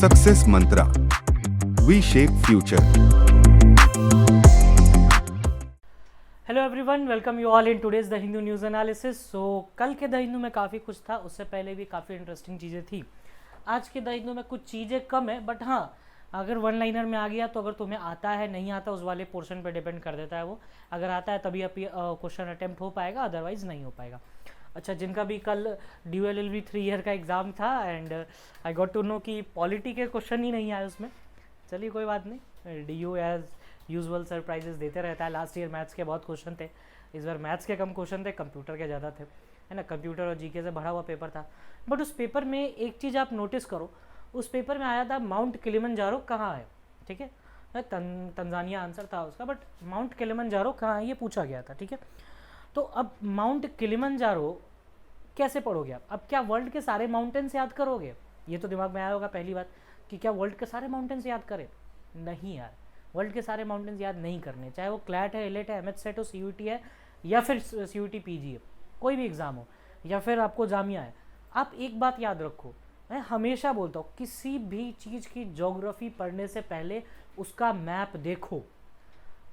Success mantra, we shape future. Hello everyone, welcome you all in today's the Hindu news analysis. So कल के the Hindu में काफ़ी कुछ था, उससे पहले भी काफ़ी इंटरेस्टिंग चीज़ें थी। आज के द हिंदू में कुछ चीज़ें कम है, बट हाँ, अगर वन लाइनर में आ गया तो अगर तुम्हें आता है नहीं आता उस वाले पोर्शन पे डिपेंड कर देता है वो। अगर आता है तभी आप क्वेश्चन अटेम्प्ट हो पाएगा, अदरवाइज नहीं हो पाएगा। अच्छा, जिनका भी कल DULLB 3 ईयर का एग्ज़ाम था and I got to know कि पॉलिटी के क्वेश्चन ही नहीं आए उसमें। चलिए कोई बात नहीं, DU एज यूजुअल सरप्राइजेस देते रहता है। लास्ट ईयर मैथ्स के बहुत क्वेश्चन थे, इस बार मैथ्स के कम क्वेश्चन थे, कंप्यूटर के ज़्यादा थे, है ना। कंप्यूटर और जीके से भरा हुआ पेपर था। बट उस पेपर में एक चीज़ आप नोटिस करो, उस पेपर में आया था माउंट किलिमंजारो कहाँ है, ठीक है। तंजानिया आंसर था उसका, बट माउंट किलिमंजारो कहाँ है ये पूछा गया था, ठीक है। तो अब माउंट किलिमंजारो कैसे पढ़ोगे आप? अब क्या वर्ल्ड के सारे माउंटेन्स याद करोगे? ये तो दिमाग में आया होगा पहली बात कि क्या वर्ल्ड के सारे माउंटेन्स याद करें? नहीं यार, वर्ल्ड के सारे माउंटेन्स याद नहीं करने, चाहे वो क्लैट है, एलेट है, एमएच सेट हो, CUT है या फिर CUT PG है, कोई भी एग्ज़ाम हो, या फिर आपको जामिया है। आप एक बात याद रखो, मैं हमेशा बोलता हूँ किसी भी चीज़ की ज्योग्राफी पढ़ने से पहले उसका मैप देखो।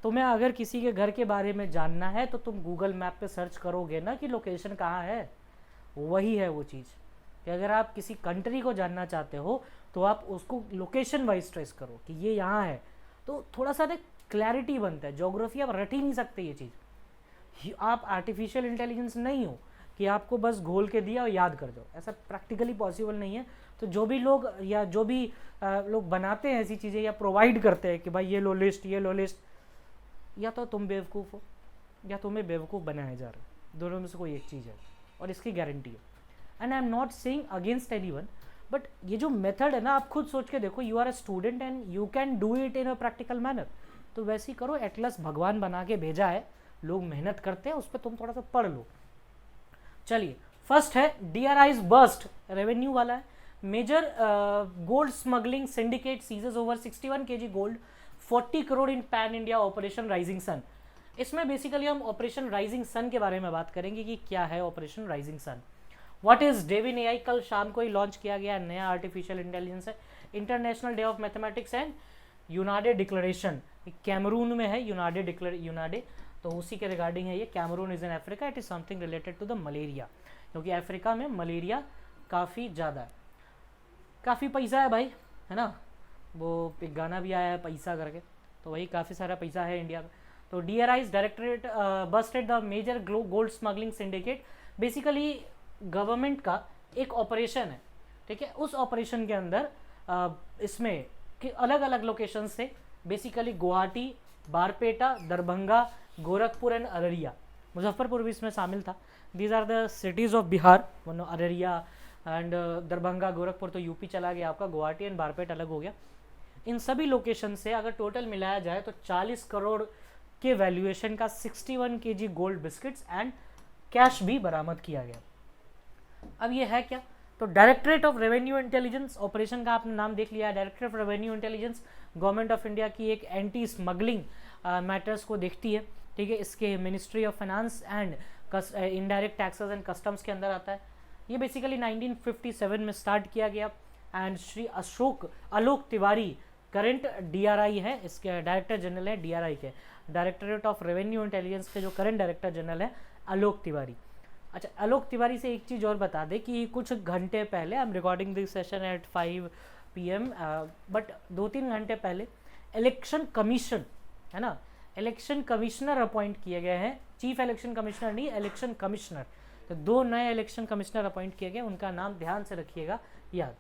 तुम्हें अगर किसी के घर के बारे में जानना है तो तुम गूगल मैप पे सर्च करोगे ना कि लोकेशन कहाँ है। वही है वो चीज़ कि अगर आप किसी कंट्री को जानना चाहते हो तो आप उसको लोकेशन वाइज ट्रेस करो कि ये यहाँ है, तो थोड़ा सा ना क्लैरिटी बनता है। ज्योग्राफी आप रट ही नहीं सकते ये चीज़। आप आर्टिफिशियल इंटेलिजेंस नहीं हो कि आपको बस घोल के दिया और याद कर दो, ऐसा प्रैक्टिकली पॉसिबल नहीं है। तो जो भी लोग या जो भी लोग बनाते हैं ऐसी चीज़ें या प्रोवाइड करते हैं कि भाई ये लो लिस्ट, ये लो लिस्ट, या तो तुम बेवकूफ़ हो या तुम्हें बेवकूफ़ बनाया जा रहा है, दोनों में से कोई एक चीज़ है और इसकी गारंटी है। And I am not saying against anyone, but ये जो मेथड है ना, आप खुद सोच के देखो, you are a student and you can do it in a practical manner, तो वैसे ही करो। एटलस भगवान बना के भेजा है, लोग मेहनत करते हैं, उस पर तुम थोड़ा सा पढ़ लो। चलिए, फर्स्ट है DRI's बर्स्ट, रेवेन्यू वाला है। Major gold smuggling syndicate seizes over 61 kg gold, 40 crore in pan India operation rising sun. इसमें बेसिकली हम ऑपरेशन राइजिंग सन के बारे में बात करेंगे कि क्या है operation rising sun. What is Devin AI? कल शाम को ही लॉन्च किया गया नया आर्टिफिशियल इंटेलिजेंस है। International day of mathematics and Yaounde declaration, Cameroon में है यूनाडे, तो उसी के रिगार्डिंग है ये। Cameroon is in Africa, it is something related to the malaria, क्योंकि अफ्रीका में मलेरिया काफ़ी ज़्यादा है। काफ़ी पैसा है भाई, है ना। वो एक गाना भी आया है पैसा करके, तो वही काफ़ी सारा पैसा है इंडिया में। तो DRI's directorate busted the major gold smuggling syndicate. Basically government का एक ऑपरेशन है, ठीक है। उस ऑपरेशन के अंदर इसमें कि अलग अलग लोकेशन से, बेसिकली गुवाहाटी, बारपेटा, दरभंगा, गोरखपुर एंड अररिया, मुजफ्फरपुर भी इसमें शामिल था। These are the cities of Bihar. Araria and Darbhanga, Gorakhpur तो यूपी चला गया आपका, गुवाहाटी एंड बारपेट अलग हो गया। इन सभी लोकेशन से अगर टोटल मिलाया जाए तो 40 करोड़ के वैल्यूएशन का 61 kg gold biscuits and cash भी बरामद किया गया। अब ये है क्या? तो directorate of revenue intelligence, operation का आपने नाम देख लिया। Directorate of revenue intelligence government of India की एक एंटी स्मगलिंग मैटर्स को देखती है, ठीक है। इसके ministry of finance and indirect taxes and customs के अंदर आता है। ये बेसिकली 1957 में स्टार्ट किया गया and Shri Alok Tiwari current DRI है, इसके डायरेक्टर जनरल है DRI के। डायरेक्टरेट ऑफ रेवेन्यू इंटेलिजेंस के जो करंट डायरेक्टर जनरल है आलोक तिवारी। अच्छा, आलोक तिवारी से एक चीज़ और बता दें कि कुछ घंटे पहले, I am recording this session at 5 PM, but 2-3 घंटे पहले इलेक्शन कमीशन, है ना, इलेक्शन कमिश्नर अपॉइंट किए गए हैं। चीफ इलेक्शन कमिश्नर नहीं, इलेक्शन कमिश्नर। तो 2 नए इलेक्शन कमिश्नर अपॉइंट किए गए, उनका नाम ध्यान से रखिएगा याद।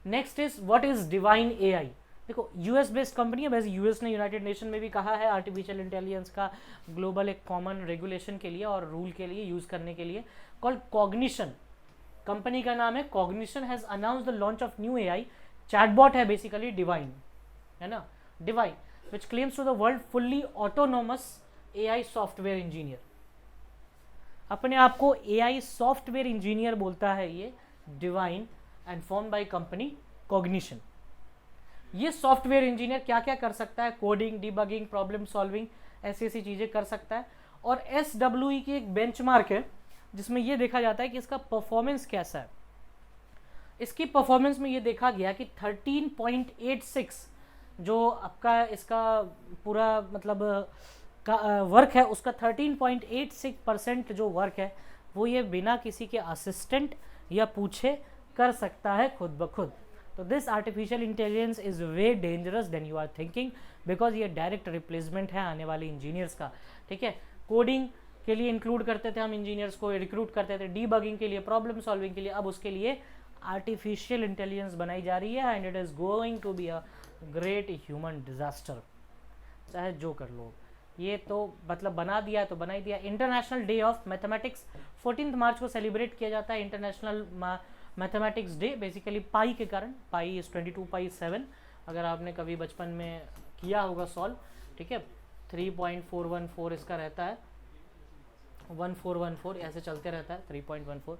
Next is what is divine AI? देखो, US बेस्ड कंपनी है, वैसे US ने यूनाइटेड नेशन में भी कहा है आर्टिफिशियल इंटेलिजेंस का ग्लोबल एक कॉमन रेगुलेशन के लिए और रूल के लिए यूज़ करने के लिए, कॉल्ड कॉग्निशन। कंपनी का नाम है Cognition, has announce the launch of new AI chatbot है बेसिकली डिवाइन, है ना, Devin which claims to the world fully autonomous AI software engineer. अपने आप को AI सॉफ्टवेयर इंजीनियर बोलता है ये Devin, and form by company Cognition. ये सॉफ्टवेयर इंजीनियर क्या क्या कर सकता है? कोडिंग, डिबगिंग, प्रॉब्लम सॉल्विंग, ऐसी ऐसी चीज़ें कर सकता है। और SWE की एक बेंचमार्क है जिसमें ये देखा जाता है कि इसका परफॉर्मेंस कैसा है। इसकी परफॉर्मेंस में ये देखा गया कि 13.86 जो आपका इसका पूरा मतलब का वर्क है उसका 13.86% जो वर्क है वो ये बिना किसी के असिस्टेंट या पूछे कर सकता है खुद ब खुद। तो this artificial intelligence is way dangerous than you are thinking, because ये डायरेक्ट रिप्लेसमेंट है आने वाले इंजीनियर्स का। ठीक है, कोडिंग के लिए इंक्लूड करते थे हम इंजीनियर्स को, रिक्रूट करते थे डीबगिंग के लिए, प्रॉब्लम सॉल्विंग के लिए, अब उसके लिए आर्टिफिशियल इंटेलिजेंस बनाई जा रही है and it is going to be a great human disaster. चाहे जो कर लो, ये तो मतलब बना दिया है तो बना ही दिया। इंटरनेशनल डे ऑफ मैथमेटिक्स 14 मार्च को सेलिब्रेट किया जाता है, इंटरनेशनल मैथमेटिक्स डे, बेसिकली पाई के कारण। पाई इज 22/7, अगर आपने कभी बचपन में किया होगा सॉल्व। ठीक है, 3.414 इसका रहता है, 1414 ऐसे चलते रहता है, 3.14।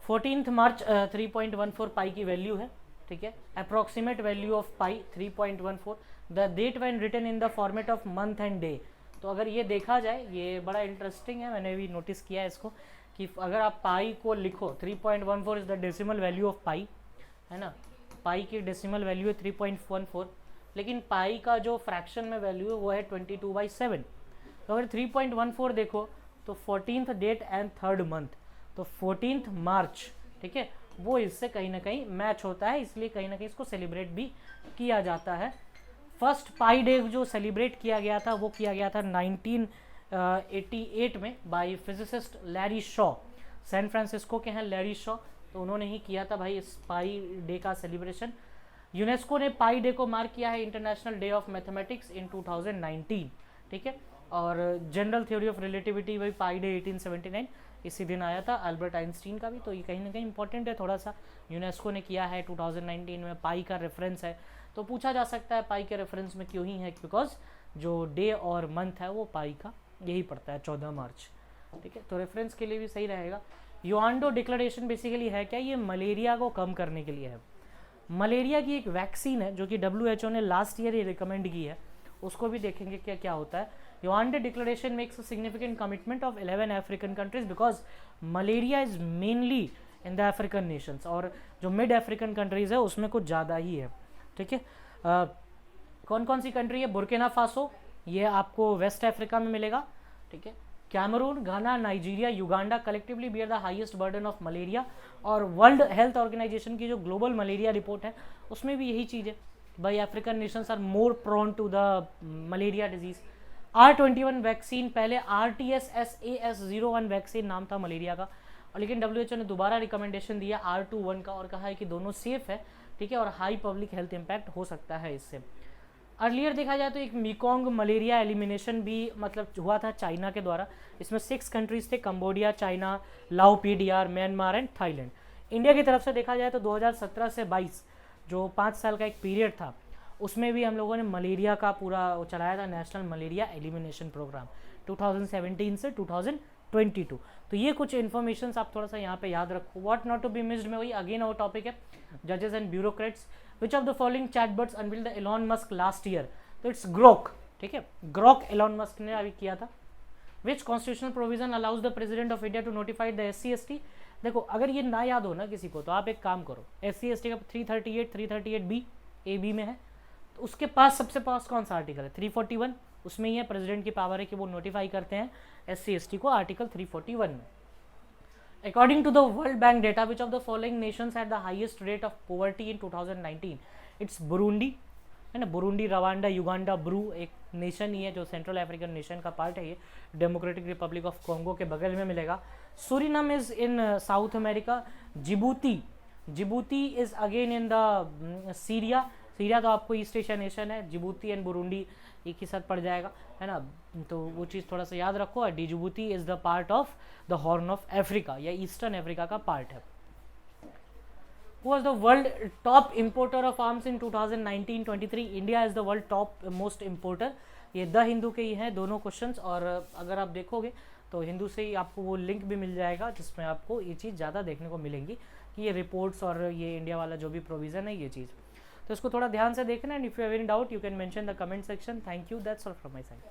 14 मार्च 3.14 पाई की वैल्यू है। ठीक है, approximate value of pi 3.14, the date when written in the format of month and day. तो अगर ये देखा जाए, ये बड़ा इंटरेस्टिंग है, मैंने भी नोटिस किया है इसको, कि अगर आप पाई को लिखो 3.14 is the decimal value of pi, है ना, पाई की डेसिमल वैल्यू है 3.14, लेकिन पाई का जो फ्रैक्शन में वैल्यू है वो है 22/7। तो अगर 3.14 देखो तो 14th date and 3rd month, तो 14th मार्च, ठीक है, वो इससे कहीं ना कहीं मैच होता है, इसलिए कहीं ना कहीं इसको सेलिब्रेट भी किया जाता है। फर्स्ट पाई डे जो सेलिब्रेट किया गया था वो किया गया था 1988 में by physicist Larry Shaw, San Francisco के हैं लैरी शॉ, तो उन्होंने ही किया था भाई इस पाई डे का सेलिब्रेशन। यूनेस्को ने पाई डे को मार्क किया है इंटरनेशनल डे ऑफ मैथमेटिक्स इन 2019। ठीक है, और जनरल थ्योरी ऑफ रिलेटिविटी वही पाई डे 1879 इसी दिन आया था, अल्बर्ट आइंस्टीन का भी, तो ये कहीं ना कहीं इंपॉर्टेंट है थोड़ा सा। यूनेस्को ने किया है 2019 में, पाई का रेफरेंस है, तो पूछा जा सकता है पाई के रेफरेंस में क्यों ही है, बिकॉज जो डे और मंथ है वो पाई का यही पड़ता है 14 मार्च। ठीक है, तो रेफरेंस के लिए भी सही रहेगा। युआंडो डिक्लेरेशन बेसिकली है क्या, ये मलेरिया को कम करने के लिए है। मलेरिया की एक वैक्सीन है जो कि WHO ने लास्ट ईयर ही रिकमेंड की है, उसको भी देखेंगे क्या क्या होता है। Yaounde declaration makes a significant commitment of 11 African countries, because malaria is mainly in the African nations, और जो मिड अफ्रीकन कंट्रीज है उसमें कुछ ज़्यादा ही है। ठीक है, कौन कौन सी कंट्री है, बुर्किना फासो, ये आपको वेस्ट अफ्रीका में मिलेगा। ठीक है, Cameroon, Ghana, Nigeria, Uganda collectively bear the highest burden of malaria, और वर्ल्ड हेल्थ ऑर्गेनाइजेशन की जो ग्लोबल मलेरिया रिपोर्ट है उसमें भी यही चीज़ है भाई, African nations are more prone to the malaria disease. R21 vaccine, पहले RTS-SAS01 वैक्सीन नाम था मलेरिया का, और लेकिन WHO ने दोबारा रिकमेंडेशन दिया R21 का और कहा है कि दोनों सेफ है। ठीक है, और हाई पब्लिक हेल्थ इम्पैक्ट हो सकता है इससे। अर्लियर देखा जाए तो एक मीकोंग मलेरिया एलिमिनेशन भी मतलब हुआ था चाइना के द्वारा, इसमें 6 कंट्रीज थे, कंबोडिया, चाइना, लाओ, PDR, Myanmar and Thailand. India की तरफ से देखा जाए तो 2017 से 22 जो 5 साल का एक पीरियड था, उसमें भी हम लोगों ने मलेरिया का पूरा चलाया था, नेशनल मलेरिया एलिमिनेशन प्रोग्राम 2017 से 2022। तो ये कुछ इन्फॉर्मेशन आप थोड़ा सा यहाँ पे याद रखो। What not to be missed में वही अगेन वो टॉपिक है, जजेस and bureaucrats. Which of the following chatbots unveiled the Elon Musk last year, तो इट्स ग्रोक। ठीक है, ग्रोक एलॉन मस्क ने अभी किया था। Which constitutional provision allows the president of India to notify the SC/ST। देखो अगर ये ना याद हो ना किसी को, तो आप एक काम करो, SC/ST का 338B AB में है, तो उसके पास सबसे पास कौन सा आर्टिकल है, 341, उसमें ही है, प्रेसिडेंट की पावर है कि वो नोटिफाई करते हैं SC/ST को, आर्टिकल 341 में। According to the World Bank data, which of the following nations had the highest rate of poverty in 2019? It's Burundi, है ना, बुरुंडी, रवांडा, युगांडा, ब्रू एक नेशन ही है जो सेंट्रल अफ्रीकन नेशन का पार्ट है, ये डेमोक्रेटिक रिपब्लिक ऑफ कॉन्गो के बगल में मिलेगा। Suriname is in south America. Djibouti is again in the Syria तो आपको ईस्ट एशिया नेशन है, जिबूती एंड बुरुंडी एक ही साथ पड़ जाएगा, है ना, तो वो चीज़ थोड़ा सा याद रखो। Djibouti is the part of the horn of Africa या ईस्टर्न अफ्रीका का पार्ट है। Who was the world top importer of arms in 2019-23? India is the world top most importer। ये द हिंदू के ही हैं दोनों क्वेश्चंस, और अगर आप देखोगे तो हिंदू से ही आपको वो लिंक भी मिल जाएगा जिसमें आपको ये चीज़ ज़्यादा देखने को मिलेंगी कि ये रिपोर्ट्स और ये इंडिया वाला जो भी प्रोविज़न है ये चीज़, तो इसको थोड़ा ध्यान से देखना। And if you have any doubt you can mention the comment section. Thank you, that's all from my side.